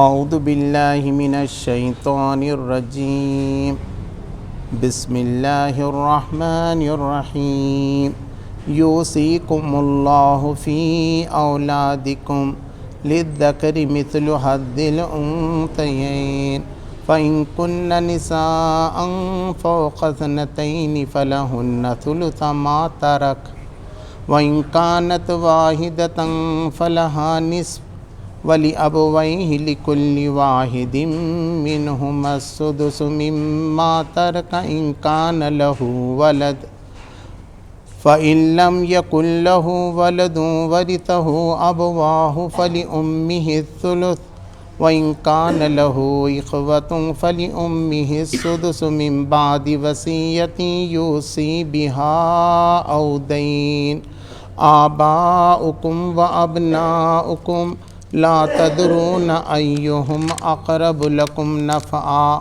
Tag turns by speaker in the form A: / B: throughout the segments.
A: اعوذ باللہ من الشیطان الرجیم بسم اللہ الرحمن الرحیم یوصیکم اللہ فی اولادکم للذکر مثل حظ الانثیین فإن كن نساء فوق اثنتین فلہن ثلث ما ترک وإن كانت واحدة فلها نصف وَلِأَبَوَيْهِ لِكُلِّ وَاحِدٍ مِّنْهُمَا السُّدُسُ مِمَّا تَرَكَ إِن كَانَ لَهُ وَلَدٌ فَإِن لَّمْ يَكُن لَّهُ وَلَدٌ وَرِثَهُ أَبَوَاهُ فَلِأُمِّهِ الثُّلُثُ وَإِن كَانَ لَهُ إِخْوَةٌ فَلِأُمِّهِ السُّدُسُ مِن بَعْدِ وَصِيَّةٍ يُوصِي بِهَا أَوْ دَيْنٍ آباؤكم وأبناؤكم لا تدرون أيهم أقرب لكم نفعا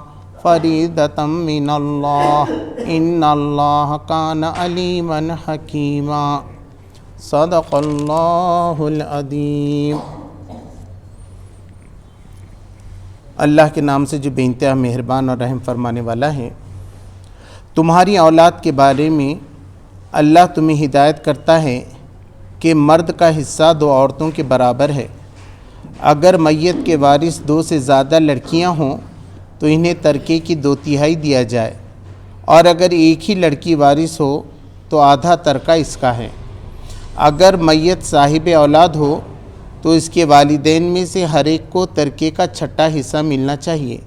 A: فريضة من الله إن الله كان عليما حكيما صدق الله العظيم۔ اللہ کے نام سے جو بے انتہا مہربان اور رحم فرمانے والا ہے۔ تمہاری اولاد کے بارے میں اللہ تمہیں ہدایت کرتا ہے کہ مرد کا حصہ دو عورتوں کے برابر ہے۔ اگر میت کے وارث دو سے زیادہ لڑکیاں ہوں تو انہیں ترکے کی 2/3 دیا جائے، اور اگر ایک ہی لڑکی وارث ہو تو آدھا ترکہ اس کا ہے۔ اگر میت صاحب اولاد ہو تو اس کے والدین میں سے ہر ایک کو ترکے کا 6واں حصہ ملنا چاہیے،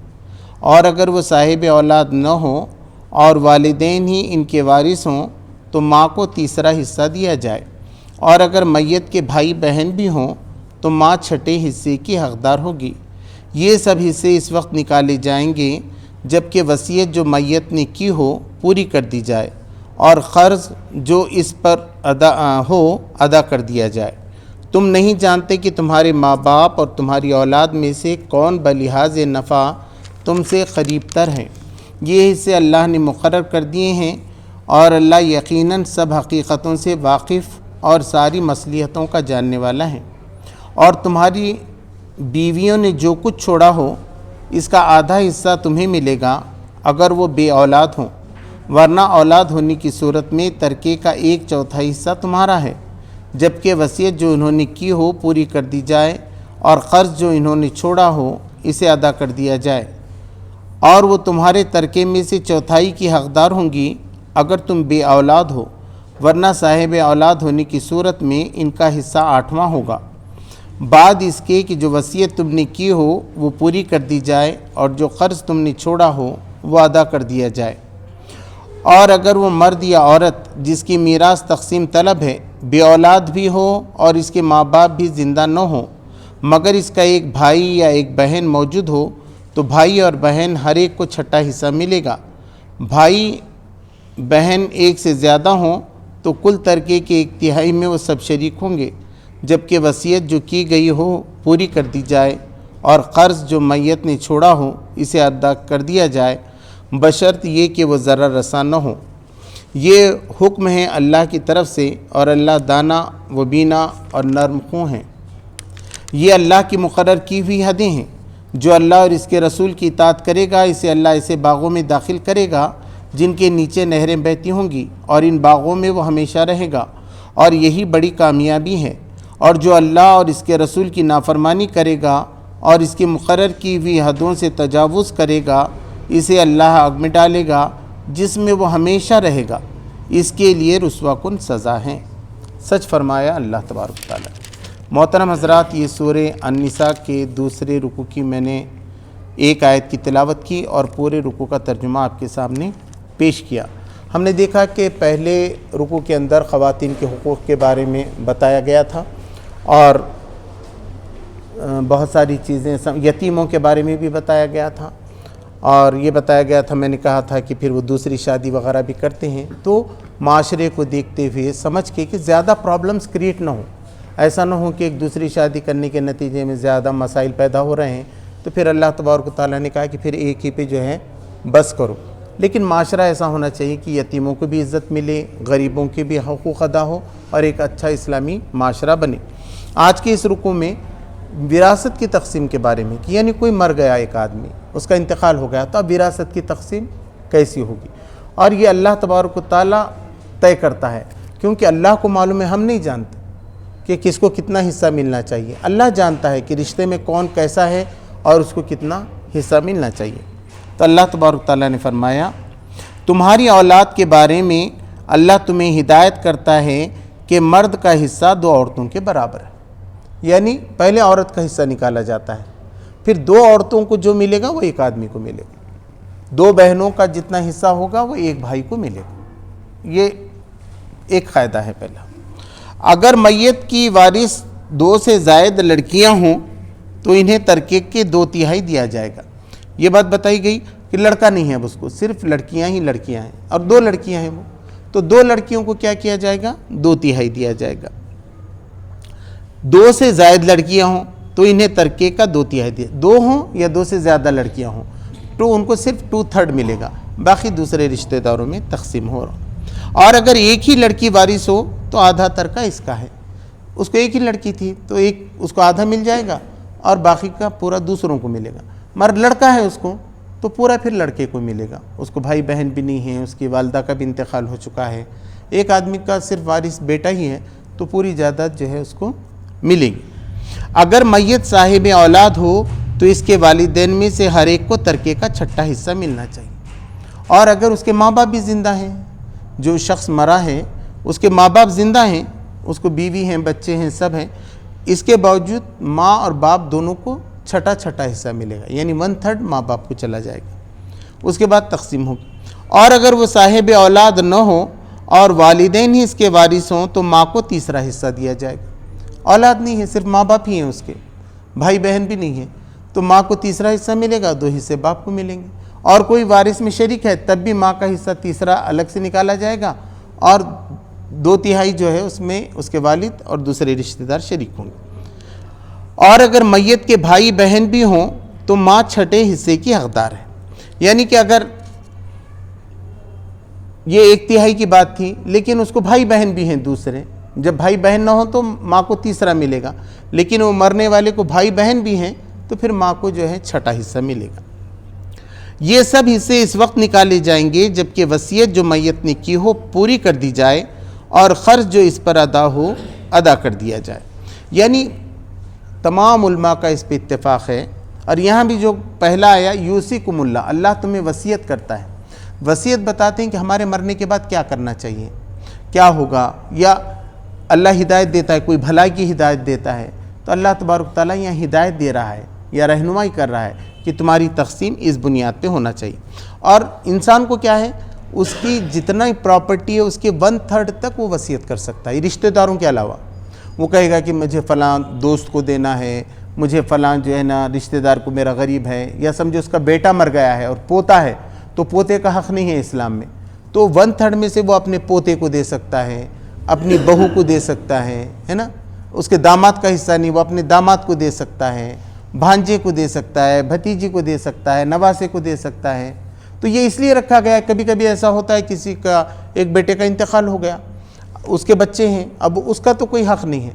A: اور اگر وہ صاحب اولاد نہ ہو اور والدین ہی ان کے وارث ہوں تو ماں کو 3واں حصہ دیا جائے، اور اگر میت کے بھائی بہن بھی ہوں تو ماں 6 حصے کی حقدار ہوگی۔ یہ سب حصے اس وقت نکالے جائیں گے جب کہ وصیت جو میت نے کی ہو پوری کر دی جائے، اور قرض جو اس پر ادا کر دیا جائے۔ تم نہیں جانتے کہ تمہارے ماں باپ اور تمہاری اولاد میں سے کون بلحاظ نفع تم سے قریب تر ہے۔ یہ حصے اللہ نے مقرر کر دیے ہیں، اور اللہ یقیناً سب حقیقتوں سے واقف اور ساری مصلحتوں کا جاننے والا ہے۔ اور تمہاری بیویوں نے جو کچھ چھوڑا ہو اس کا آدھا حصہ تمہیں ملے گا اگر وہ بے اولاد ہوں، ورنہ اولاد ہونے کی صورت میں ترکے کا 1/4 حصہ تمہارا ہے، جبکہ وصیت جو انہوں نے کی ہو پوری کر دی جائے، اور قرض جو انہوں نے چھوڑا ہو اسے ادا کر دیا جائے، اور وہ تمہارے ترکے میں سے 1/4 کی حقدار ہوں گی اگر تم بے اولاد ہو، ورنہ صاحب اولاد ہونے کی صورت میں ان کا حصہ 8واں ہوگا، بعد اس کے کہ جو وصیت تم نے کی ہو وہ پوری کر دی جائے اور جو قرض تم نے چھوڑا ہو وہ ادا کر دیا جائے۔ اور اگر وہ مرد یا عورت جس کی میراث تقسیم طلب ہے بے اولاد بھی ہو اور اس کے ماں باپ بھی زندہ نہ ہوں، مگر اس کا ایک بھائی یا ایک بہن موجود ہو، تو بھائی اور بہن ہر ایک کو 6واں حصہ ملے گا۔ بھائی بہن ایک سے زیادہ ہوں تو کل ترکے کے 1/3 میں وہ سب شریک ہوں گے، جبکہ وصیت جو کی گئی ہو پوری کر دی جائے، اور قرض جو میت نے چھوڑا ہو اسے ادا کر دیا جائے، بشرط یہ کہ وہ ضرر رساں نہ ہو۔ یہ حکم ہے اللہ کی طرف سے، اور اللہ دانا و بینا اور نرم خو ہیں۔ یہ اللہ کی مقرر کی ہوئی حدیں ہیں۔ جو اللہ اور اس کے رسول کی اطاعت کرے گا اسے اللہ ایسے باغوں میں داخل کرے گا جن کے نیچے نہریں بہتی ہوں گی، اور ان باغوں میں وہ ہمیشہ رہے گا، اور یہی بڑی کامیابی ہے۔ اور جو اللہ اور اس کے رسول کی نافرمانی کرے گا اور اس کی مقرر کی ہوئی حدوں سے تجاوز کرے گا اسے اللہ آگ میں ڈالے گا جس میں وہ ہمیشہ رہے گا، اس کے لیے رسوا کن سزا ہے۔ سچ فرمایا اللہ تبارک و تعالی۔ محترم حضرات، یہ سورہ النساء کے دوسرے رکوع کی میں نے ایک آیت کی تلاوت کی اور پورے رکوع کا ترجمہ آپ کے سامنے پیش کیا۔ ہم نے دیکھا کہ پہلے رکوع کے اندر خواتین کے حقوق کے بارے میں بتایا گیا تھا، اور بہت ساری چیزیں یتیموں کے بارے میں بھی بتایا گیا تھا، اور یہ بتایا گیا تھا، میں نے کہا تھا کہ پھر وہ دوسری شادی وغیرہ بھی کرتے ہیں، تو معاشرے کو دیکھتے ہوئے سمجھ کے کہ زیادہ پرابلمز کریٹ نہ ہوں، ایسا نہ ہو کہ ایک دوسری شادی کرنے کے نتیجے میں زیادہ مسائل پیدا ہو رہے ہیں، تو پھر اللہ تبارک و تعالیٰ نے کہا کہ پھر ایک ہی پہ جو ہے بس کرو۔ لیکن معاشرہ ایسا ہونا چاہیے کہ یتیموں کو بھی عزت ملے، غریبوں کے بھی حقوق ادا ہو، اور ایک اچھا اسلامی معاشرہ بنے۔ آج کے اس رکوع میں وراثت کی تقسیم کے بارے میں کہ یعنی کوئی مر گیا ایک آدمی، اس کا انتقال ہو گیا، تو اب وراثت کی تقسیم کیسی ہوگی؟ اور یہ اللہ تبارک و تعالیٰ طے کرتا ہے، کیونکہ اللہ کو معلوم ہے، ہم نہیں جانتے کہ کس کو کتنا حصہ ملنا چاہیے۔ اللہ جانتا ہے کہ رشتے میں کون کیسا ہے اور اس کو کتنا حصہ ملنا چاہیے۔ تو اللہ تبارک و تعالیٰ نے فرمایا تمہاری اولاد کے بارے میں اللہ تمہیں ہدایت کرتا ہے کہ مرد کا حصہ 2 عورتوں کے برابر ہے، یعنی پہلے عورت کا حصہ نکالا جاتا ہے، پھر 2 عورتوں کو جو ملے گا وہ ایک آدمی کو ملے گا، 2 بہنوں کا جتنا حصہ ہوگا وہ ایک بھائی کو ملے گا۔ یہ ایک قاعدہ ہے پہلا۔ اگر میت کی وارث 2 سے زائد لڑکیاں ہوں تو انہیں ترکے کے 2/3 دیا جائے گا۔ یہ بات بتائی گئی کہ لڑکا نہیں ہے، اب اس کو صرف لڑکیاں ہی لڑکیاں ہیں، اور 2 لڑکیاں ہیں وہ، تو 2 لڑکیوں کو کیا کیا جائے گا؟ 2/3 دیا جائے گا۔ 2 سے زائد لڑکیاں ہوں تو انہیں ترکے کا 2/3 دیا، 2 ہوں یا 2 سے زیادہ لڑکیاں ہوں تو ان کو صرف 2/3 ملے گا، باقی دوسرے رشتہ داروں میں تقسیم ہو رہا۔ اور اگر ایک ہی لڑکی وارث ہو تو آدھا ترکہ اس کا ہے، اس کو ایک ہی لڑکی تھی تو اس کو آدھا مل جائے گا اور باقی کا پورا دوسروں کو ملے گا۔ مگر لڑکا ہے اس کو تو پورا پھر لڑکے کو ملے گا، اس کو بھائی بہن بھی نہیں ہے، اس کی والدہ کا بھی انتقال ہو چکا ہے، ایک آدمی کا صرف وارث بیٹا ہی ہے تو پوری جائیداد جو ہے اس کو ملے گی۔ اگر میت صاحب اولاد ہو تو اس کے والدین میں سے ہر ایک کو ترکے کا 6واں حصہ ملنا چاہیے۔ اور اگر اس کے ماں باپ بھی زندہ ہیں، جو شخص مرا ہے اس کے ماں باپ زندہ ہیں، اس کو بیوی ہیں، بچے ہیں، سب ہیں، اس کے باوجود ماں اور باپ دونوں کو 6واں حصہ ملے گا، یعنی 1/3 ماں باپ کو چلا جائے گا، اس کے بعد تقسیم ہوگی۔ اور اگر وہ صاحب اولاد نہ ہو اور والدین ہی اس کے وارث ہوں تو ماں کو 3واں حصہ دیا جائے گا۔ اولاد نہیں ہے، صرف ماں باپ ہی ہیں، اس کے بھائی بہن بھی نہیں ہیں، تو ماں کو 3واں حصہ ملے گا، 2 حصے باپ کو ملیں گے۔ اور کوئی وارث میں شریک ہے تب بھی ماں کا حصہ 3واں الگ سے نکالا جائے گا، اور 2/3 جو ہے اس میں اس کے والد اور دوسرے رشتہ دار شریک ہوں گے۔ اور اگر میت کے بھائی بہن بھی ہوں تو ماں 6 حصے کی حقدار ہے، یعنی کہ اگر یہ 1/3 کی بات تھی لیکن اس کو بھائی بہن بھی ہیں دوسرے، جب بھائی بہن نہ ہوں تو ماں کو 3واں ملے گا، لیکن وہ مرنے والے کو بھائی بہن بھی ہیں تو پھر ماں کو جو ہے 6واں حصہ ملے گا۔ یہ سب حصے اس وقت نکالے جائیں گے جبکہ وصیت جو میت نے کی ہو پوری کر دی جائے اور خرچ جو اس پر ادا ہو ادا کر دیا جائے، یعنی تمام علماء کا اس پہ اتفاق ہے۔ اور یہاں بھی جو پہلا آیا یوصیکم اللہ، اللہ تمہیں وصیت کرتا ہے، وصیت بتاتے ہیں کہ ہمارے مرنے کے بعد کیا کرنا چاہیے، کیا ہوگا، یا اللہ ہدایت دیتا ہے، کوئی بھلائی کی ہدایت دیتا ہے، تو اللہ تبارک تعالیٰ یہاں ہدایت دے رہا ہے یا رہنمائی کر رہا ہے کہ تمہاری تقسیم اس بنیاد پہ ہونا چاہیے۔ اور انسان کو کیا ہے، اس کی جتنا پراپرٹی ہے اس کے 1/3 تک وہ وصیت کر سکتا ہے رشتہ داروں کے علاوہ۔ وہ کہے گا کہ مجھے فلاں دوست کو دینا ہے، مجھے فلاں جو ہے نا رشتہ دار کو میرا غریب ہے، یا سمجھو اس کا بیٹا مر گیا ہے اور پوتا ہے تو پوتے کا حق نہیں ہے اسلام میں، تو 1/3 میں سے وہ اپنے پوتے کو دے سکتا ہے، اپنی بہو کو دے سکتا ہے نا، اس کے داماد کا حصہ نہیں، وہ اپنے داماد کو دے سکتا ہے، بھانجے کو دے سکتا ہے، بھتیجی کو دے سکتا ہے، نواسے کو دے سکتا ہے۔ تو یہ اس لیے رکھا گیا ہے، کبھی کبھی ایسا ہوتا ہے کسی کا ایک بیٹے کا انتقال ہو گیا، اس کے بچے ہیں، اب اس کا تو کوئی حق نہیں ہے،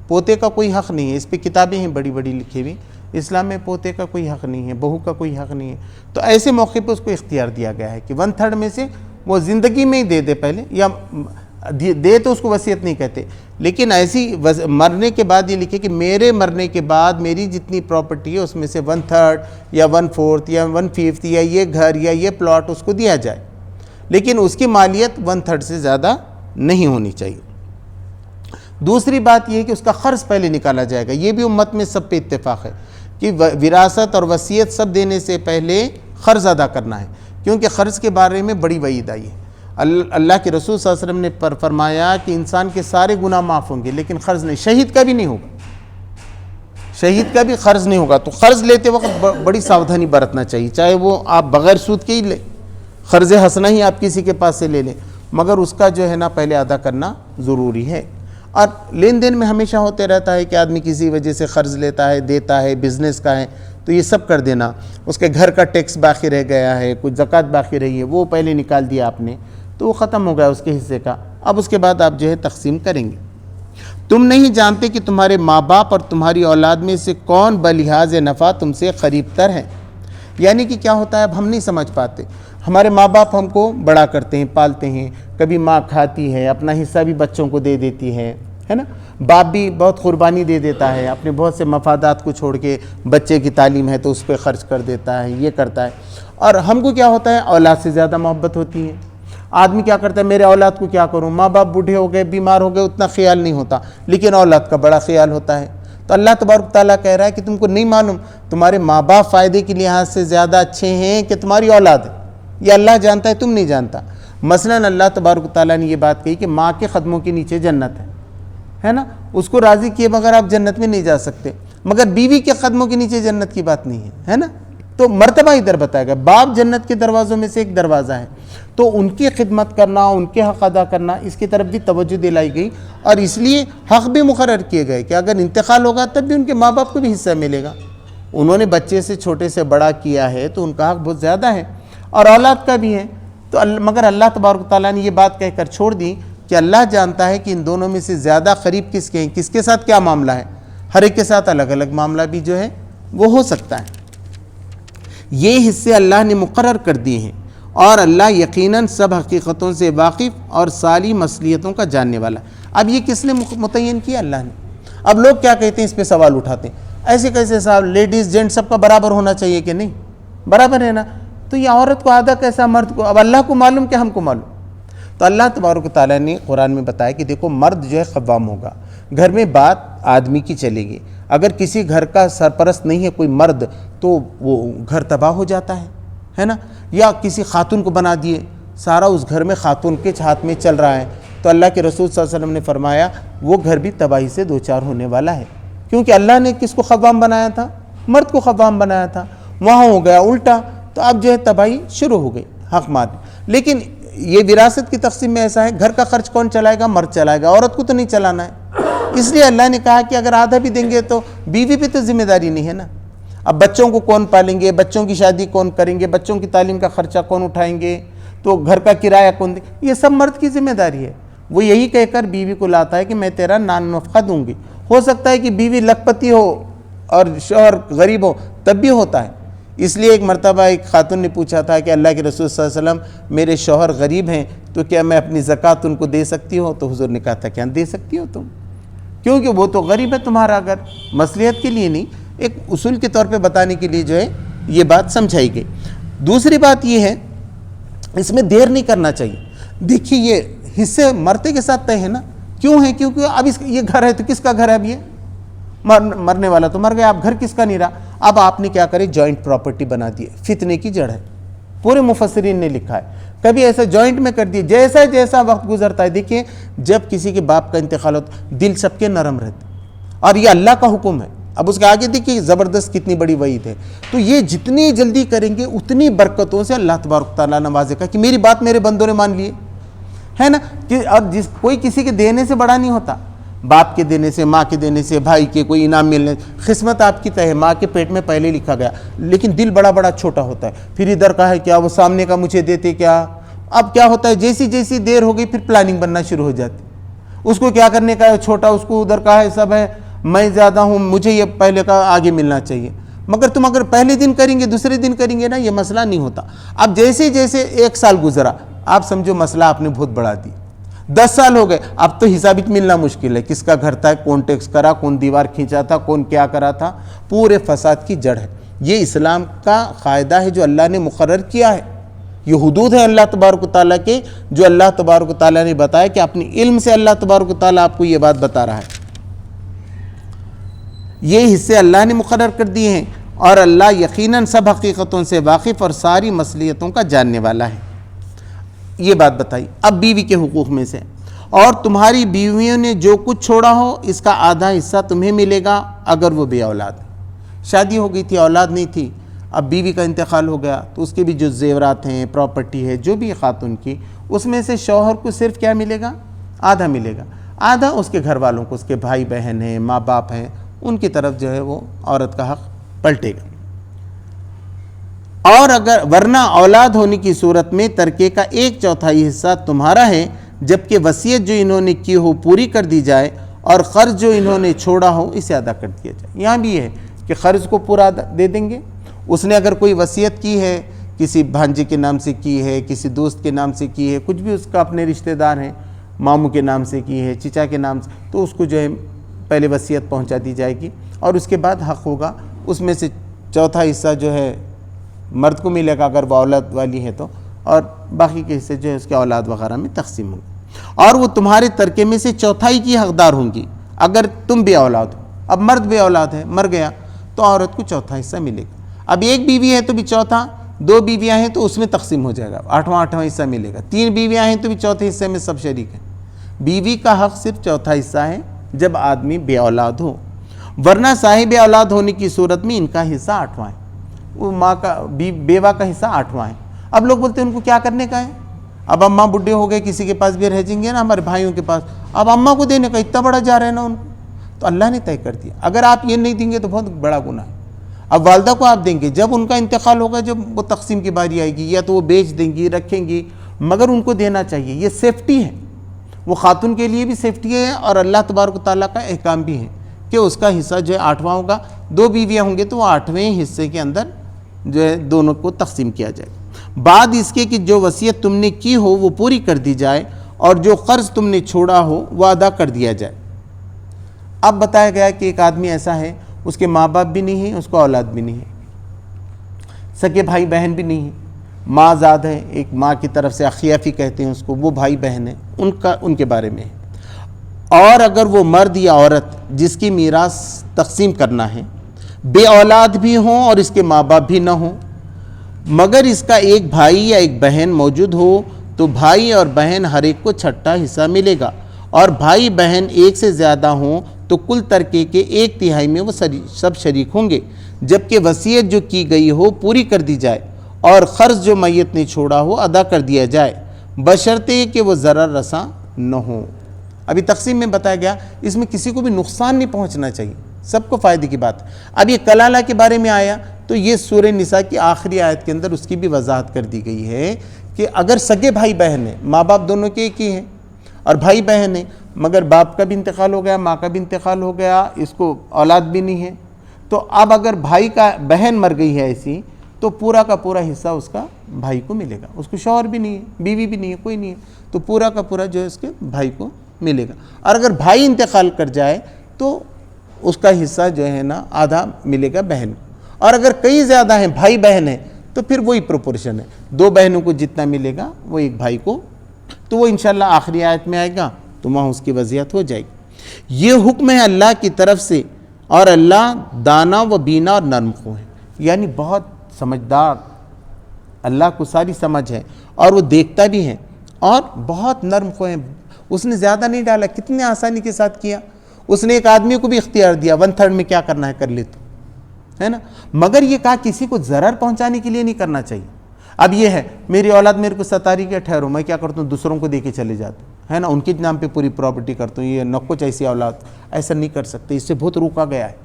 A: پوتے کا کوئی حق نہیں ہے، اس پہ کتابیں ہیں بڑی بڑی لکھی ہوئی، اسلام میں پوتے کا کوئی حق نہیں ہے، بہو کا کوئی حق نہیں ہے، تو ایسے موقع پہ اس کو اختیار دیا گیا ہے کہ 1/3 میں سے وہ زندگی میں ہی دے دے پہلے، یا دے تو اس کو وصیت نہیں کہتے، لیکن ایسی مرنے کے بعد یہ لکھے کہ میرے مرنے کے بعد میری جتنی پراپرٹی ہے اس میں سے 1/3 یا 1/4 یا 1/5 یا یہ گھر یا یہ پلاٹ اس کو دیا جائے، لیکن اس کی مالیت 1/3 سے زیادہ نہیں ہونی چاہیے۔ دوسری بات یہ ہے کہ اس کا قرض پہلے نکالا جائے گا، یہ بھی امت میں سب پہ اتفاق ہے کہ وراثت اور وصیت سب دینے سے پہلے قرض ادا کرنا ہے، کیونکہ قرض کے بارے میں بڑی وعید آئی ہے۔ اللہ کے رسول صلی اللہ علیہ وسلم نے فرمایا کہ انسان کے سارے گناہ معاف ہوں گے لیکن قرض نہیں، شہید کا بھی نہیں ہوگا، شہید کا بھی قرض نہیں ہوگا۔ تو قرض لیتے وقت بڑی ساودھانی برتنا چاہیے، چاہے وہ آپ بغیر سود کے ہی لیں، قرض حسنہ ہی آپ کسی کے پاس سے لے لیں، مگر اس کا جو ہے نا پہلے ادا کرنا ضروری ہے۔ اور لین دین میں ہمیشہ ہوتے رہتا ہے کہ آدمی کسی وجہ سے قرض لیتا ہے، دیتا ہے، بزنس کا ہے تو یہ سب کر دینا، اس کے گھر کا ٹیکس باقی رہ گیا ہے، کچھ زکوٰۃ باقی رہی ہے، وہ پہلے نکال دیا آپ نے تو وہ ختم ہو گیا اس کے حصے کا، اب اس کے بعد آپ جو ہے تقسیم کریں گے۔ تم نہیں جانتے کہ تمہارے ماں باپ اور تمہاری اولاد میں سے کون بلحاظ نفع تم سے قریب تر ہے۔ یعنی کہ کیا ہوتا ہے، اب ہم نہیں سمجھ پاتے، ہمارے ماں باپ ہم کو بڑا کرتے ہیں، پالتے ہیں، کبھی ماں کھاتی ہے، اپنا حصہ بھی بچوں کو دے دیتی ہے نا، باپ بھی بہت قربانی دے دیتا ہے، اپنے بہت سے مفادات کو چھوڑ کے بچے کی تعلیم ہے تو اس پہ خرچ کر دیتا ہے، یہ کرتا ہے۔ اور ہم کو کیا ہوتا ہے، اولاد سے زیادہ محبت ہوتی ہے۔ آدمی کیا کرتا ہے، میرے اولاد کو کیا کروں، ماں باپ بوڑھے ہو گئے، بیمار ہو گئے، اتنا خیال نہیں ہوتا، لیکن اولاد کا بڑا خیال ہوتا ہے۔ تو اللہ تبارک تعالیٰ کہہ رہا ہے کہ تم کو نہیں معلوم تمہارے ماں باپ فائدے کے لحاظ سے زیادہ اچھے ہیں کہ تمہاری اولاد ہے، یہ اللہ جانتا ہے، تم نہیں جانتا۔ مثلاً اللہ تبارک تعالیٰ نے یہ بات کہی کہ ماں کے قدموں کے نیچے جنت ہے نا، اس کو راضی کیے بغیر آپ جنت میں نہیں جا سکتے، مگر بیوی کے قدموں کے نیچے جنت کی بات نہیں ہے نا، تو مرتبہ ادھر بتایا گیا، باپ جنت کے دروازوں میں سے ایک دروازہ ہے، تو ان کی خدمت کرنا، ان کے حق ادا کرنا، اس کی طرف بھی توجہ دلائی گئی، اور اس لیے حق بھی مقرر کیے گئے کہ اگر انتقال ہوگا تب بھی ان کے ماں باپ کو بھی حصہ ملے گا۔ انہوں نے بچے سے چھوٹے سے بڑا کیا ہے تو ان کا حق بہت زیادہ ہے، اور اولاد کا بھی ہے، تو مگر اللہ تبارک تعالیٰ نے یہ بات کہہ کر چھوڑ دی کہ اللہ جانتا ہے کہ ان دونوں میں سے زیادہ قریب کس کے ہیں، کس کے ساتھ کیا معاملہ ہے، ہر ایک کے ساتھ الگ الگ معاملہ بھی جو ہے وہ ہو سکتا ہے۔ یہ حصے اللہ نے مقرر کر دیے ہیں، اور اللہ یقیناً سب حقیقتوں سے واقف اور ساری مصلحتوں کا جاننے والا ہے۔ اب یہ کس نے متعین کیا؟ اللہ نے۔ اب لوگ کیا کہتے ہیں، اس پہ سوال اٹھاتے ہیں، ایسے کیسے صاحب، لیڈیز جینٹ سب کا برابر ہونا چاہیے کہ نہیں؟ برابر ہے نا، تو یہ عورت کو آدھا کیسا، مرد کو؟ اب اللہ کو معلوم کہ ہم کو معلوم؟ تو اللہ تبارک و تعالیٰ نے قرآن میں بتایا کہ دیکھو، مرد جو ہے قوام ہوگا، گھر میں بات آدمی کی چلے گی، اگر کسی گھر کا سرپرست نہیں ہے کوئی مرد تو وہ گھر تباہ ہو جاتا ہے نا، یا کسی خاتون کو بنا دیے، سارا اس گھر میں خاتون کے ہاتھ میں چل رہا ہے، تو اللہ کے رسول صلی اللہ علیہ وسلم نے فرمایا وہ گھر بھی تباہی سے دوچار ہونے والا ہے، کیونکہ اللہ نے کس کو قوام بنایا تھا؟ مرد کو قوام بنایا تھا، وہاں ہو گیا الٹا، تو اب جو ہے تباہی شروع ہو گئی، حق مارنے۔ لیکن یہ وراثت کی تقسیم میں ایسا ہے، گھر کا خرچ کون چلائے گا؟ مرد چلائے گا، عورت کو تو نہیں چلانا ہے، اس لیے اللہ نے کہا کہ اگر آدھا بھی دیں گے تو بیوی پہ تو ذمہ داری نہیں ہے نا۔ اب بچوں کو کون پالیں گے، بچوں کی شادی کون کریں گے، بچوں کی تعلیم کا خرچہ کون اٹھائیں گے، تو گھر کا کرایہ کون دے، یہ سب مرد کی ذمہ داری ہے۔ وہ یہی کہہ کر بیوی کو لاتا ہے کہ میں تیرا نان نفقہ دوں گی۔ ہو سکتا ہے کہ بیوی لکھپتی ہو اور شوہر غریب ہو، تب بھی ہوتا ہے۔ اس لیے ایک مرتبہ ایک خاتون نے پوچھا تھا کہ اللہ کے رسول صلی اللہ علیہ وسلم، میرے شوہر غریب ہیں تو کیا میں اپنی زکوٰۃ ان کو دے سکتی ہوں؟ تو حضور نے کہا تھا کیا دے سکتی ہو تم، کیونکہ وہ تو غریب ہے تمہارا گھر، مصلحت کے لیے نہیں، ایک اصول کے طور پہ بتانے کے لیے جو ہے یہ بات سمجھائی گئی۔ دوسری بات یہ ہے، اس میں دیر نہیں کرنا چاہیے۔ دیکھیے یہ حصے مرتے کے ساتھ طے ہے نا، کیوں ہے؟ کیونکہ اب یہ گھر ہے تو کس کا گھر ہے؟ اب یہ مرنے والا تو مر گیا، اب گھر کس کا نہیں رہا؟ اب آپ نے کیا کرے، جوائنٹ پراپرٹی بنا دی ہے، فتنے کی جڑ ہے، پورے مفسرین نے لکھا ہے، کبھی ایسا جوائنٹ میں کر دیے، جیسا جیسا وقت گزرتا ہے۔ دیکھیے جب کسی کے باپ کا انتقال ہوتا دل سب کے نرم رہتے، اور یہ اللہ کا حکم ہے۔ اب اس کے آگے دیکھیے زبردست کتنی بڑی وعید ہے، تو یہ جتنی جلدی کریں گے اتنی برکتوں سے اللہ تبارک تعالیٰ نوازے گا کہ میری بات میرے بندوں نے مان لیے، ہے نا، کہ اب کوئی کسی کے دینے سے بڑا نہیں ہوتا، باپ کے دینے سے، ماں کے دینے سے، بھائی کے کوئی انعام ملنے، قسمت آپ کی طے ہے، ماں کے پیٹ میں پہلے لکھا گیا، لیکن دل بڑا بڑا چھوٹا ہوتا ہے، پھر ادھر کا ہے کیا، وہ سامنے کا مجھے دیتے کیا۔ اب کیا ہوتا ہے، جیسی جیسی دیر ہو گئی پھر پلاننگ بننا شروع ہو جاتی، اس کو کیا کرنے کا ہے، چھوٹا، اس کو ادھر کا ہے، سب ہے، میں زیادہ ہوں، مجھے یہ پہلے کا آگے ملنا چاہیے۔ مگر تم اگر پہلے دن کریں گے دوسرے دن کریں گے نا، یہ مسئلہ نہیں ہوتا۔ اب جیسے جیسے ایک سال گزرا، آپ سمجھو مسئلہ آپ نے بہت بڑھا دی، 10 سال ہو گئے، اب تو حساب ملنا مشکل ہے، کس کا گھر تھا، کون ٹیکس کرا، کون دیوار کھینچا تھا، کون کیا کرا تھا، پورے فساد کی جڑ ہے۔ یہ اسلام کا قاعدہ ہے جو اللہ نے مقرر کیا ہے، یہ حدود ہے اللہ تبارک و تعالیٰ کے، جو اللہ تبارک و تعالیٰ نے بتایا کہ اپنی علم سے اللہ تبارک و تعالیٰ آپ کو یہ بات بتا رہا ہے۔ یہ حصے اللہ نے مقرر کر دیے ہیں، اور اللہ یقیناً سب حقیقتوں سے واقف اور ساری مصلحتوں کا جاننے والا ہے۔ یہ بات بتائی۔ اب بیوی کے حقوق میں سے، اور تمہاری بیویوں نے جو کچھ چھوڑا ہو اس کا آدھا حصہ تمہیں ملے گا اگر وہ بے اولاد ہے۔ شادی ہو گئی تھی، اولاد نہیں تھی، اب بیوی کا انتقال ہو گیا تو اس کے بھی جو زیورات ہیں، پراپرٹی ہے، جو بھی خاتون کی، اس میں سے شوہر کو صرف کیا ملے گا؟ آدھا ملے گا، آدھا اس کے گھر والوں کو، اس کے بھائی بہن ہیں، ماں باپ ہیں، ان کی طرف جو ہے وہ عورت کا حق پلٹے گا۔ اور اگر ورنہ اولاد ہونے کی صورت میں ترکے کا 1/4 حصہ تمہارا ہے، جبکہ وصیت جو انہوں نے کی ہو پوری کر دی جائے، اور قرض جو انہوں نے چھوڑا ہو اسے ادا کر دیا جائے۔ یہاں بھی ہے کہ قرض کو پورا دے دیں گے، اس نے اگر کوئی وصیت کی ہے، کسی بھانجے کے نام سے کی ہے، کسی دوست کے نام سے کی ہے، کچھ بھی اس کا اپنے رشتہ دار ہیں، ماموں کے نام سے کی ہے، چچا کے نام سے، تو اس کو جو ہے پہلے وصیت پہنچا دی جائے گی، اور اس کے بعد حق ہوگا اس میں سے چوتھا حصہ جو ہے مرد کو ملے گا اگر وہ اولاد والی ہے تو، اور باقی کے حصے جو ہے اس کے اولاد وغیرہ میں تقسیم ہوں گے، اور وہ تمہارے ترکے میں سے چوتھائی کی حقدار ہوں گی اگر تم بے اولاد ہو۔ اب مرد بے اولاد ہے، مر گیا، تو عورت کو چوتھا حصہ ملے گا۔ اب ایک بیوی ہے تو بھی چوتھا، دو بیویاں ہیں تو اس میں تقسیم ہو جائے گا، آٹھواں حصہ ملے گا، تین بیویاں ہیں تو بھی چوتھے حصے میں سب شریک ہیں۔ بیوی کا حق صرف چوتھا حصہ ہے جب آدمی بے اولاد ہو، ورنہ صاحب اولاد ہونے کی صورت میں ان کا حصہ آٹھواں ہے، وہ ماں کا بیوہ کا حصہ آٹھواں ہے۔ اب لوگ بولتے ہیں ان کو کیا کرنے کا ہے؟ اب اماں بڈھے ہو گئے، کسی کے پاس بھی رہ جائیں گے نا، ہمارے بھائیوں کے پاس، اب اماں کو دینے کا اتنا بڑا جا رہا ہے نا ان کو، تو اللہ نے طے کر دیا اگر آپ یہ نہیں دیں گے تو بہت بڑا گناہ ہے۔ اب والدہ کو آپ دیں گے، جب ان کا انتقال ہوگا، جب وہ تقسیم کی باری آئے گی، یا تو وہ بیچ دیں گی، رکھیں گی، مگر ان کو دینا چاہیے، یہ سیفٹی ہے، وہ خاتون کے لیے بھی سیفٹی ہے، اور اللہ تبارک و تعالیٰ کا احکام بھی ہے کہ اس کا حصہ جو ہے آٹھواں ہوگا۔ دو بیویاں ہوں گے تو وہ آٹھویں حصے کے اندر جو ہے دونوں کو تقسیم کیا جائے، بعد اس کے کہ جو وصیت تم نے کی ہو وہ پوری کر دی جائے، اور جو قرض تم نے چھوڑا ہو وہ ادا کر دیا جائے۔ اب بتایا گیا کہ ایک آدمی ایسا ہے، اس کے ماں باپ بھی نہیں ہیں، اس کو اولاد بھی نہیں ہے، سگے بھائی بہن بھی نہیں ہیں، ماں زاد ہے، ایک ماں کی طرف سے اخیافی کہتے ہیں اس کو، وہ بھائی بہن ہیں، ان کے بارے میں ہے۔ اور اگر وہ مرد یا عورت جس کی میراث تقسیم کرنا ہے بے اولاد بھی ہوں اور اس کے ماں باپ بھی نہ ہوں، مگر اس کا ایک بھائی یا ایک بہن موجود ہو، تو بھائی اور بہن ہر ایک کو چھٹا حصہ ملے گا، اور بھائی بہن ایک سے زیادہ ہوں تو کل ترکے کے ایک تہائی میں وہ سب شریک ہوں گے، جبکہ وصیت جو کی گئی ہو پوری کر دی جائے، اور قرض جو میت نے چھوڑا ہو ادا کر دیا جائے، بشرطے کہ وہ ضرر رساں نہ ہو۔ ابھی تقسیم میں بتایا گیا، اس میں کسی کو بھی نقصان نہیں پہنچنا چاہیے، سب کو فائدے کی بات۔ اب یہ کلالہ کے بارے میں آیا تو یہ سورہ نساء کی آخری آیت کے اندر اس کی بھی وضاحت کر دی گئی ہے کہ اگر سگے بھائی بہن ہیں، ماں باپ دونوں کے ایک ہی ہیں، اور بھائی بہن ہیں، مگر باپ کا بھی انتقال ہو گیا، ماں کا بھی انتقال ہو گیا، اس کو اولاد بھی نہیں ہے، تو اب اگر بھائی کا بہن مر گئی ہے ایسی، تو پورا کا پورا حصہ اس کا بھائی کو ملے گا، اس کو شوہر بھی نہیں ہے، بیوی بھی نہیں ہے، کوئی نہیں ہے، تو پورا کا پورا جو ہے اس کے بھائی کو ملے گا۔ اور اگر بھائی انتقال کر جائے تو اس کا حصہ جو ہے نا آدھا ملے گا بہن کو، اور اگر کئی زیادہ ہیں بھائی بہن ہیں تو پھر وہی پروپورشن ہے، دو بہنوں کو جتنا ملے گا وہ ایک بھائی کو، تو وہ انشاءاللہ آخری آیت میں آئے گا تو وہاں اس کی وضاحت ہو جائے گی۔ یہ حکم ہے اللہ کی طرف سے، اور اللہ دانا و بینا اور نرم خو ہے، یعنی بہت سمجھدار، اللہ کو ساری سمجھ ہے، اور وہ دیکھتا بھی ہے، اور بہت نرم خو ہے، اس نے زیادہ نہیں ڈالا، کتنے آسانی کے ساتھ کیا، اس نے ایک آدمی کو بھی اختیار دیا 1/3 میں کیا کرنا ہے کر لے تو، ہے نا، مگر یہ کہا کسی کو ضرر پہنچانے کے لیے نہیں کرنا چاہیے۔ اب یہ ہے میری اولاد میرے کو ستا رہی کہ ٹھہرو، میں کیا کرتا ہوں دوسروں کو دے کے چلے جاتا ہوں، ہے نا، ان کے نام پہ پوری پراپرٹی کرتا ہوں، یہ نہ کچھ ایسی اولاد، ایسا نہیں کر سکتے، اس سے بہت روکا گیا ہے۔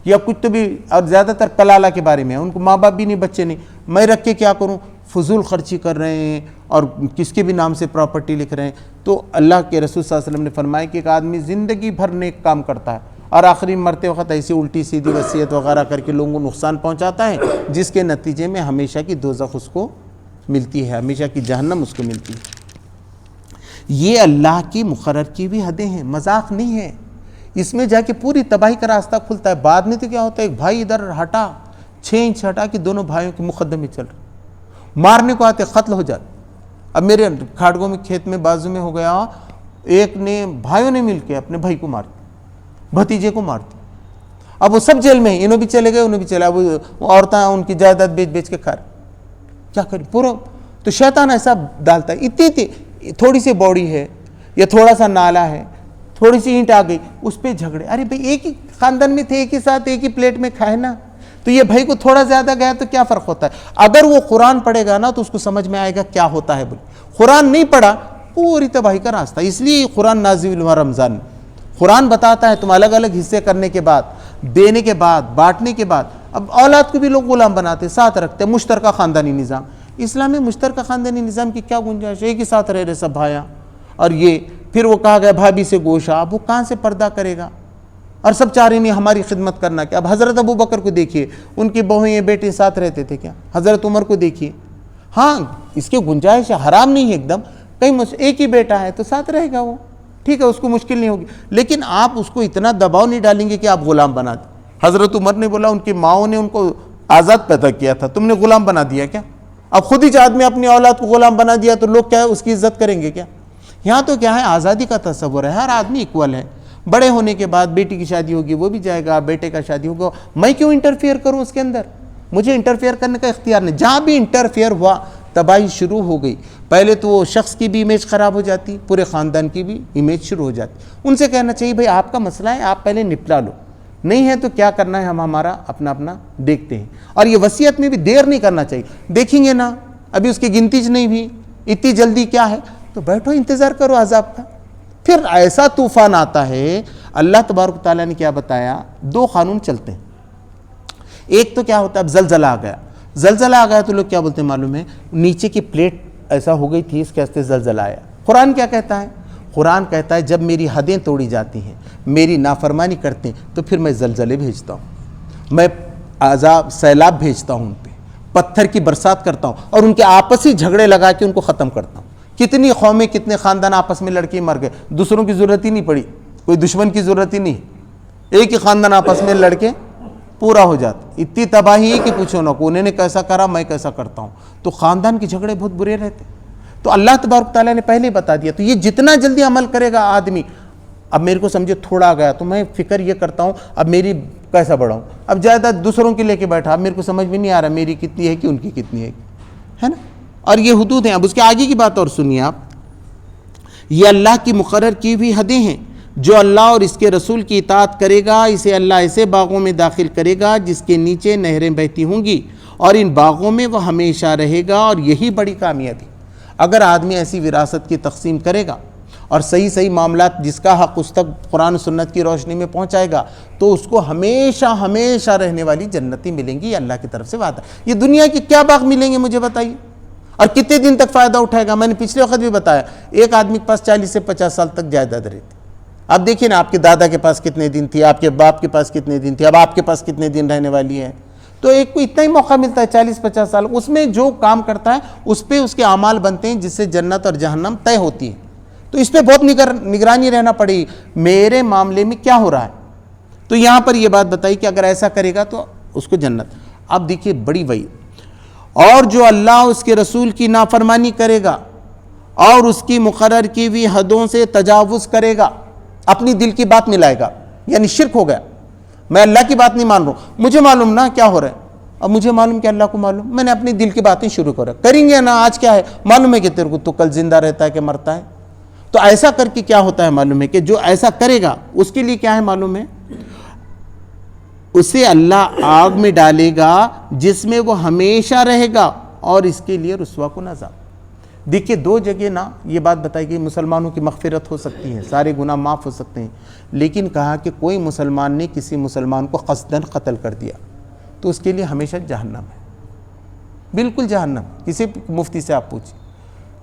A: یا کچھ تو بھی، اور زیادہ تر کلالہ کے بارے میں ہے، ان کو ماں باپ بھی نہیں، بچے نہیں، میں رکھ کے کیا کروں، فضول خرچی کر رہے ہیں اور کس کے بھی نام سے پراپرٹی لکھ رہے ہیں۔ تو اللہ کے رسول صلی اللہ علیہ وسلم نے فرمایا کہ ایک آدمی زندگی بھر نیک کام کرتا ہے اور آخری مرتے وقت ایسی الٹی سیدھی وصیت وغیرہ کر کے لوگوں کو نقصان پہنچاتا ہے، جس کے نتیجے میں ہمیشہ کی دوزخ اس کو ملتی ہے، ہمیشہ کی جہنم اس کو ملتی ہے۔ یہ اللہ کی مقرر کی بھی حدیں ہیں، مذاق نہیں ہے، اس میں جا کے پوری تباہی کا راستہ کھلتا ہے۔ بعد میں تو کیا ہوتا ہے، ایک بھائی ادھر ہٹا 6 انچ ہٹا کہ دونوں بھائیوں کے مقدمے چل رہے، مارنے کو آتے قتل ہو جاتے۔ اب میرے کھاڑگوں میں کھیت میں بازو میں ہو گیا، ایک نے بھائیوں نے مل کے اپنے بھائی کو مار دیا، بھتیجے کو مار دیا، اب وہ سب جیل میں ہیں، انہوں بھی چلے گئے انہوں بھی چلے، اب وہ عورتیں ان کی جائیداد بیچ بیچ کے کھا رہے، کیا کریں پورا۔ تو شیطان ایسا ڈالتا ہے، اتنی تھوڑی سی باڈی ہے یا تھوڑا سا نالا ہے، تھوڑی سی اینٹ آ گئی، اس پہ جھگڑے، ارے بھائی ایک ہی خاندان میں تھے، ایک ہی ساتھ ایک ہی پلیٹ میں کھائے نا، تو یہ بھائی کو تھوڑا زیادہ گیا تو کیا فرق ہوتا ہے۔ اگر وہ قرآن پڑھے گا نا تو اس کو سمجھ میں آئے گا کیا ہوتا ہے، بولے قرآن نہیں پڑھا پوری تباہی کا راستہ۔ اس لیے قرآن نازل ہوا رمضان میں، قرآن بتاتا ہے تم الگ الگ حصے کرنے کے بعد، دینے کے بعد، بانٹنے کے بعد، اب اولاد کو بھی لوگ غلام بناتے، ساتھ رکھتے، مشترکہ خاندانی نظام۔ اسلام میں مشترکہ خاندانی نظام کی کیا گنجائش ہے، ایک ہی ساتھ رہ رہے سب بھائیاں، اور یہ پھر وہ کہا گیا بھابھی سے گوشہ، اب وہ کہاں سے پردہ کرے گا؟ اور سب چاہ رہے نہیں ہماری خدمت کرنا کیا۔ اب حضرت ابو بکر کو دیکھیے، ان کی بہویں بیٹے ساتھ رہتے تھے کیا؟ حضرت عمر کو دیکھیے، ہاں اس کی گنجائش ہے، حرام نہیں ہے ایک دم، کہیں ایک ہی بیٹا ہے تو ساتھ رہے گا وہ، ٹھیک ہے، اس کو مشکل نہیں ہوگی، لیکن آپ اس کو اتنا دباؤ نہیں ڈالیں گے کہ آپ غلام بنا دیں۔ حضرت عمر نے بولا ان کی ماؤں نے ان کو آزاد پیدا کیا تھا، تم نے غلام بنا دیا کیا؟ اب خود ہی آدمی اپنی اولاد کو غلام بنا دیا تو لوگ کیا ہے اس کی عزت کریں گے کیا؟ یہاں تو کیا ہے آزادی کا تصور ہے، ہر آدمی ایکول ہے، بڑے ہونے کے بعد بیٹی کی شادی ہوگی وہ بھی جائے گا، بیٹے کا شادی ہوگا، میں کیوں انٹرفیئر کروں اس کے اندر؟ مجھے انٹرفیئر کرنے کا اختیار نہیں۔ جہاں بھی انٹرفیئر ہوا تباہی شروع ہو گئی، پہلے تو وہ شخص کی بھی امیج خراب ہو جاتی، پورے خاندان کی بھی امیج شروع ہو جاتی۔ ان سے کہنا چاہیے بھائی آپ کا مسئلہ ہے، آپ پہلے نپٹا لو، نہیں ہے تو کیا کرنا ہے ہم ہمارا اپنا دیکھتے ہیں۔ اور یہ وصیت میں بھی دیر نہیں کرنا چاہیے، دیکھیں گے نا ابھی اس کی گنتی نہیں بھی، اتنی جلدی کیا ہے، تو بیٹھو انتظار کرو عذاب کا۔ پھر ایسا طوفان آتا ہے، اللہ تبارک تعالیٰ نے کیا بتایا، دو قانون چلتے ہیں۔ ایک تو کیا ہوتا ہے، اب زلزلہ آ گیا، زلزلہ آ گیا تو لوگ کیا بولتے ہیں معلوم ہے، نیچے کی پلیٹ ایسا ہو گئی تھی، اس کے واسطے زلزلہ آیا۔ قرآن کیا کہتا ہے؟ قرآن کہتا ہے جب میری حدیں توڑی جاتی ہیں، میری نافرمانی کرتے ہیں تو پھر میں زلزلے بھیجتا ہوں، میں عذاب سیلاب بھیجتا ہوں، ان پہ پتھر کی برسات کرتا ہوں اور ان کے آپسی جھگڑے لگا کے ان کو ختم کرتا ہوں۔ کتنی قومیں کتنے خاندان آپس میں لڑکے مر گئے، دوسروں کی ضرورت ہی نہیں پڑی، کوئی دشمن کی ضرورت ہی نہیں، ایک ہی خاندان آپس میں لڑکے پورا ہو جاتا۔ اتنی تباہی ہے کہ پوچھو نہ، انہوں نے کیسا کرا میں کیسا کرتا ہوں، تو خاندان کے جھگڑے بہت برے رہتے۔ تو اللہ تبارک تعالیٰ نے پہلے بتا دیا، تو یہ جتنا جلدی عمل کرے گا آدمی، اب میرے کو سمجھے تھوڑا گیا تو میں فکر یہ کرتا ہوں اب میری کیسا بڑھاؤں، اب جائیداد دوسروں کی لے کے بیٹھا، اب میرے کو سمجھ میں نہیں آ رہا میری کتنی ہے کہ ان کی کتنی ہے نا، اور یہ حدود ہیں۔ اب اس کے آگے کی بات اور سنیے آپ، یہ اللہ کی مقرر کی ہوئی حدیں ہیں، جو اللہ اور اس کے رسول کی اطاعت کرے گا اسے اللہ ایسے باغوں میں داخل کرے گا جس کے نیچے نہریں بہتی ہوں گی، اور ان باغوں میں وہ ہمیشہ رہے گا، اور یہی بڑی کامیابی۔ اگر آدمی ایسی وراثت کی تقسیم کرے گا اور صحیح معاملات جس کا حق اس تک قرآن و سنت کی روشنی میں پہنچائے گا تو اس کو ہمیشہ رہنے والی جنتی ملیں گی، اللہ کی طرف سے وعدہ۔ یہ دنیا کے کیا باغ ملیں گے مجھے بتائیے، اور کتنے دن تک فائدہ اٹھائے گا؟ میں نے پچھلے وقت بھی بتایا، ایک آدمی کے پاس 40 سے 50 سال تک جائیداد رہتی۔ اب دیکھیں نا آپ کے دادا کے پاس کتنے دن تھی، آپ کے باپ کے پاس کتنے دن تھی، اب آپ کے پاس کتنے دن رہنے والی ہے۔ تو ایک کو اتنا ہی موقع ملتا ہے 40-50 سال، اس میں جو کام کرتا ہے اس پہ اس کے اعمال بنتے ہیں جس سے جنت اور جہنم طے ہوتی ہے۔ تو اس پہ بہت نگرانی رہنا پڑے گی، میرے معاملے میں کیا ہو رہا ہے۔ تو یہاں پر یہ بات بتائی کہ اگر ایسا کرے گا تو اس کو جنت۔ اب دیکھیے بڑی وعید، اور جو اللہ اس کے رسول کی نافرمانی کرے گا اور اس کی مقرر کی ہوئی حدوں سے تجاوز کرے گا، اپنی دل کی بات ملائے گا، یعنی شرک ہو گیا، میں اللہ کی بات نہیں مان رہا ہوں، مجھے معلوم نا کیا ہو رہا ہے، اب مجھے معلوم کہ اللہ کو معلوم، میں نے اپنی دل کی باتیں شروع کریں گے نا، آج کیا ہے معلوم ہے کہ تیرے کو تو کل زندہ رہتا ہے کہ مرتا ہے۔ تو ایسا کر کے کیا ہوتا ہے معلوم ہے کہ جو ایسا کرے گا اس کے لیے کیا ہے معلوم ہے، اسے اللہ آگ میں ڈالے گا جس میں وہ ہمیشہ رہے گا، اور اس کے لیے رسوا کن عذاب۔ دیکھیے دو جگہ نا یہ بات بتائی گئی، مسلمانوں کی مغفرت ہو سکتی ہے، سارے گناہ معاف ہو سکتے ہیں، لیکن کہا کہ کوئی مسلمان نے کسی مسلمان کو قصداً قتل کر دیا تو اس کے لیے ہمیشہ جہنم ہے، بالکل جہنم۔ کسی مفتی سے آپ پوچھیں،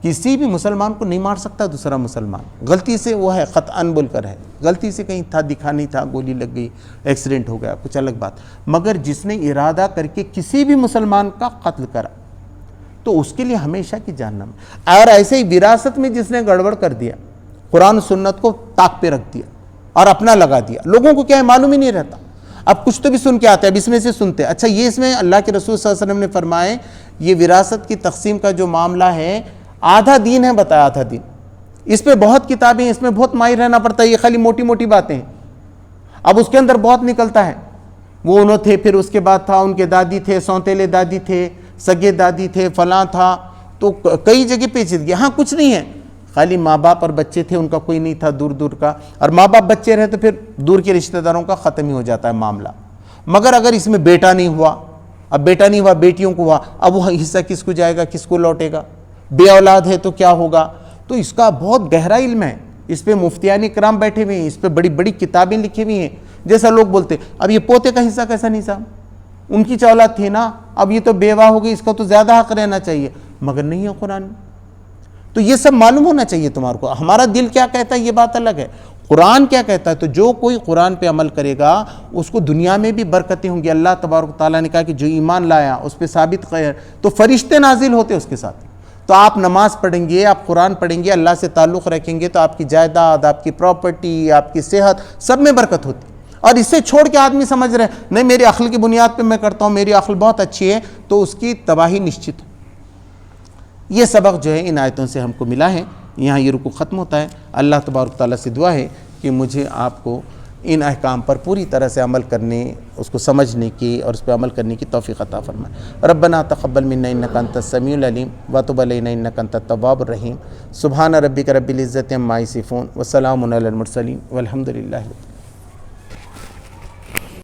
A: کسی بھی مسلمان کو نہیں مار سکتا دوسرا مسلمان، غلطی سے وہ ہے قطعاً بول کر ہے، غلطی سے کہیں تھا دکھا نہیں تھا، گولی لگ گئی، ایکسیڈنٹ ہو گیا، کچھ الگ بات، مگر جس نے ارادہ کر کے کسی بھی مسلمان کا قتل کرا تو اس کے لیے ہمیشہ کی جہنم ہے۔ اور ایسے ہی وراثت میں جس نے گڑبڑ کر دیا، قرآن و سنت کو طاق پہ رکھ دیا اور اپنا لگا دیا، لوگوں کو کیا ہے معلوم ہی نہیں رہتا، اب کچھ تو بھی سن کے آتے ہیں، اب اس میں سے سنتے ہیں، اچھا یہ اس میں اللہ کے رسول صلی اللہ علیہ وسلم نے فرمائے یہ وراثت کی تقسیم کا جو معاملہ ہے آدھا دین ہے، بتایا آدھا دین، اس پہ بہت کتابیں ہیں، اس میں بہت ماہر رہنا پڑتا ہے، یہ خالی موٹی موٹی باتیں ہیں، اب اس کے اندر بہت نکلتا ہے، وہ انہوں تھے، پھر اس کے بعد تھا ان کے دادی تھے، سونتیلے دادی تھے، سگے دادی تھے، فلاں تھا، تو کئی جگہ پیچیدگی، ہاں کچھ نہیں ہے، خالی ماں باپ اور بچے تھے، ان کا کوئی نہیں تھا دور دور کا، اور ماں باپ بچے رہے تو پھر دور کے رشتہ داروں کا ختم ہی ہو جاتا ہے معاملہ۔ مگر اگر اس میں بیٹا نہیں ہوا، اب بیٹا نہیں ہوا بیٹیوں کو ہوا، اب وہ حصہ کس کو جائے گا، کس کو لوٹے گا، بے اولاد ہے تو کیا ہوگا، تو اس کا بہت گہرا علم ہے، اس پہ مفتیان کرام بیٹھے ہوئے ہیں، اس پہ بڑی بڑی کتابیں لکھی ہوئی ہیں، جیسا لوگ بولتے اب یہ پوتے کا حصہ کیسا نہیں صاحب، ان کی اولاد تھی نا، اب یہ تو بیوہ ہو گئی، اس کا تو زیادہ حق رہنا چاہیے، مگر نہیں ہے قرآن میں۔ تو یہ سب معلوم ہونا چاہیے تمہارے کو. ہمارا دل کیا کہتا ہے یہ بات الگ ہے, قرآن کیا کہتا ہے. تو جو کوئی قرآن پہ عمل کرے گا اس کو دنیا میں بھی برکتیں ہوں گی. اللہ تبارک و تعالیٰ نے کہا کہ جو ایمان لایا اس پہ ثابت خیر, تو فرشتے نازل ہوتے اس کے ساتھ. تو آپ نماز پڑھیں گے, آپ قرآن پڑھیں گے, اللہ سے تعلق رکھیں گے, تو آپ کی جائیداد, آپ کی پراپرٹی, آپ کی صحت, سب میں برکت ہوتی. اور اسے چھوڑ کے آدمی سمجھ رہے ہیں نہیں میری عقل کی بنیاد پہ میں کرتا ہوں, میری عقل بہت اچھی ہے, تو اس کی تباہی نشچت. یہ سبق جو ہے ان آیتوں سے ہم کو ملا ہے. یہاں یہ رکوع ختم ہوتا ہے. اللہ تبارک تعالیٰ سے دعا ہے کہ مجھے آپ کو ان احکام پر پوری طرح سے عمل کرنے, اس کو سمجھنے کی اور اس پہ عمل کرنے کی توفیق عطا فرمائے. ربنا تقبل منا انک انت السمیع العلیم وتب علینا انک انت التواب الرحیم. سبحان ربک رب العزۃ عما یصفون وسلام علی المرسلین والحمد للہ.